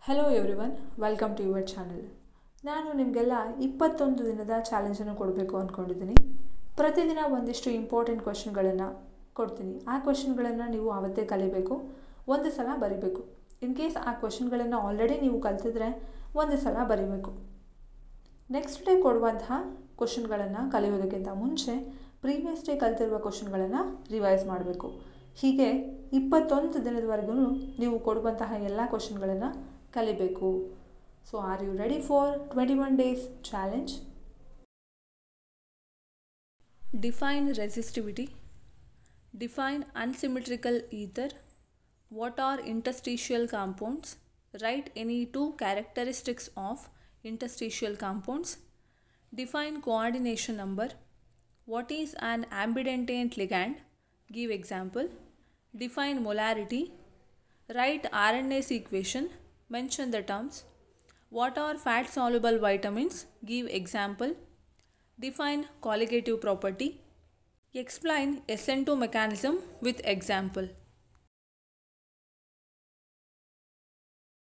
Hello everyone, welcome to your channel. ನಾನು ನಿಮಗೆಲ್ಲ 21 ದಿನದ ಚಾಲೆಂಜನ್ನು ಕೊಡಬೇಕು ಅಂದ್ಕೊಂಡಿದ್ದೀನಿ. ಪ್ರತಿದಿನ ಒಂದಿಷ್ಟು ಇಂಪಾರ್ಟೆಂಟ್ ಕ್ವೆಶ್ಚನ್ಗಳನ್ನು ಕೊಡ್ತೀನಿ. ಆ ಕ್ವೆಶ್ಚನ್ಗಳನ್ನು ನೀವು ಆವತ್ತೇ ಕಲಿಬೇಕು, ಒಂದು ಸಲ ಬರಿಬೇಕು. ಇನ್ ಕೇಸ್ ಆ ಕ್ವೆಶ್ಚನ್ಗಳನ್ನು ಆಲ್ರೆಡಿ ನೀವು ಕಲ್ತಿದ್ರೆ ಒಂದು ಸಲ ಬರಿಬೇಕು. ನೆಕ್ಸ್ಟ್ ಡೇ ಕೊಡುವಂತಹ ಕ್ವೆಶ್ಚನ್ಗಳನ್ನು ಕಲಿಯೋದಕ್ಕಿಂತ ಮುಂಚೆ ಪ್ರೀವಿಯಸ್ ಡೇ ಕಲ್ತಿರುವ ಕ್ವೆಶ್ಚನ್ಗಳನ್ನು ರಿವೈಸ್ ಮಾಡಬೇಕು. ಹೀಗೆ 21 ದಿನದವರೆಗೂ ನೀವು ಕೊಡುವಂತಹ ಎಲ್ಲ ಕ್ವೆಶ್ಚನ್ಗಳನ್ನು ಕಲಿಬೇಕು. So are you ready for 21 days challenge? Define resistivity. Define unsymmetrical ether. What are interstitial compounds? Write any two characteristics of interstitial compounds. Define coordination number. What is an ambidextrous ligand? Give example. Define molarity. Write RNase equation. Mention the terms. What are fat soluble vitamins? Give example. Define colligative property. Explain SN2 mechanism with example.